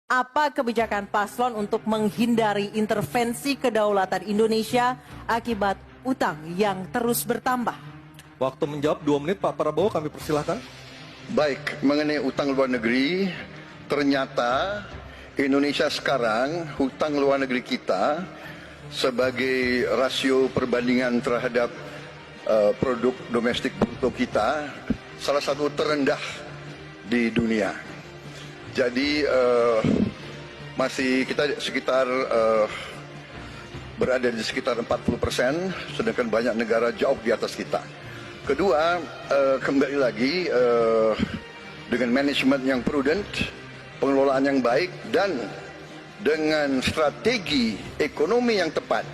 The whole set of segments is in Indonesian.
Apa kebijakan paslon untuk menghindari intervensi kedaulatan Indonesia akibat utang yang terus bertambah? Waktu menjawab 2 menit, Pak Prabowo, kami persilahkan. Baik, mengenai utang luar negeri, ternyata Indonesia sekarang, hutang luar negeri kita sebagai rasio perbandingan terhadap produk domestik bruto kita, salah satu terendah di dunia. Jadi masih kita sekitar berada di sekitar 40%, sedangkan banyak negara jauh di atas kita. Kedua, kembali lagi dengan manajemen yang prudent, pengelolaan yang baik, dan dengan strategi ekonomi yang tepat,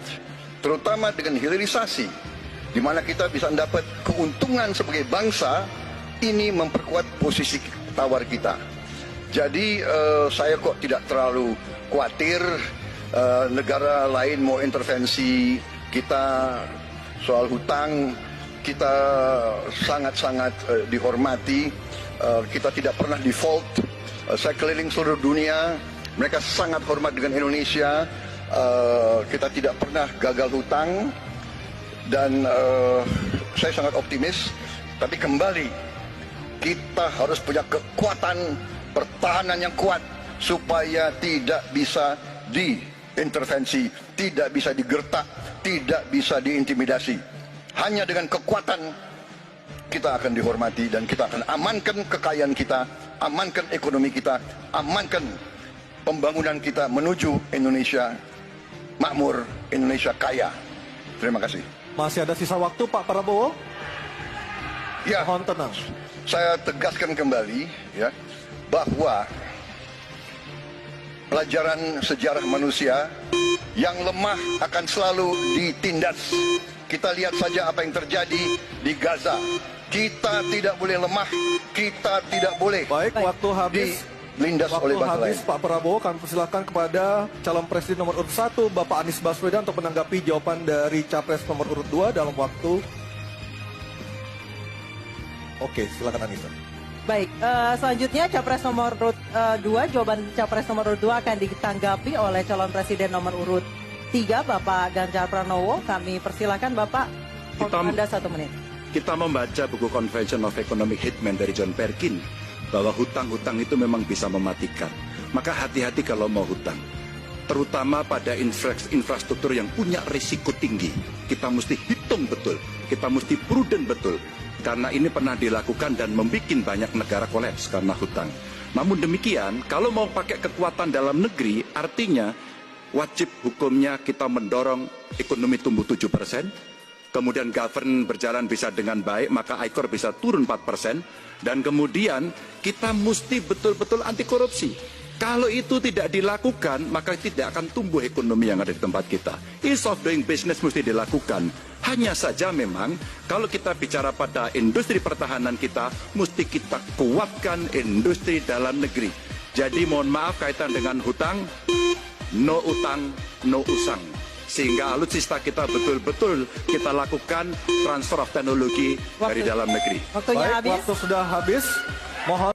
terutama dengan hilirisasi, di mana kita bisa mendapat keuntungan sebagai bangsa, ini memperkuat posisi tawar kita. Jadi saya kok tidak terlalu khawatir negara lain mau intervensi kita soal hutang. Kita sangat-sangat dihormati, kita tidak pernah default. Saya keliling seluruh dunia, mereka sangat hormat dengan Indonesia. Kita tidak pernah gagal hutang, dan saya sangat optimis. Tapi kembali, kita harus punya kekuatan pertahanan yang kuat supaya tidak bisa diintervensi, tidak bisa digertak, tidak bisa diintimidasi. Hanya dengan kekuatan kita akan dihormati, dan kita akan amankan kekayaan kita, amankan ekonomi kita, amankan pembangunan kita menuju Indonesia makmur, Indonesia kaya. Terima kasih. Masih ada sisa waktu, Pak Prabowo? Ya, Mohon tenang. saya tegaskan kembali ya, bahwa pelajaran sejarah manusia yang lemah akan selalu ditindas. Kita lihat saja apa yang terjadi di Gaza. Kita tidak boleh lemah, kita tidak boleh Waktu habis. dilindas oleh bangsa lain. Pak Prabowo, kami persilahkan kepada calon presiden nomor urut 1, Bapak Anies Baswedan, untuk menanggapi jawaban dari capres nomor urut 2 dalam waktu. Oke, silakan Anissa. Baik, selanjutnya capres nomor urut 2, jawaban capres nomor urut 2 akan ditanggapi oleh calon presiden nomor urut 3, Bapak Ganjar Pranowo. Kami persilakan Bapak, waktu Anda 1 menit. Kita membaca buku Convention of Economic Hitman dari John Perkin, bahwa hutang-hutang itu memang bisa mematikan. Maka hati-hati kalau mau hutang, terutama pada infrastruktur yang punya risiko tinggi. Kita mesti hitung betul, kita mesti prudent betul, karena ini pernah dilakukan dan membuat banyak negara kolaps karena hutang. Namun demikian, kalau mau pakai kekuatan dalam negeri, artinya wajib hukumnya kita mendorong ekonomi tumbuh 7%, kemudian govern berjalan bisa dengan baik, maka ICOR bisa turun 4%, dan kemudian kita mesti betul-betul anti korupsi. Kalau itu tidak dilakukan, maka tidak akan tumbuh ekonomi yang ada di tempat kita. Ease of doing business mesti dilakukan. Hanya saja memang, kalau kita bicara pada industri pertahanan kita, mesti kita kuatkan industri dalam negeri. Jadi mohon maaf kaitan dengan hutang, no utang, no usang. Sehingga alutsista kita betul-betul kita lakukan transfer of teknologi dari dalam negeri. Waktunya habis. Waktu sudah habis. Mohon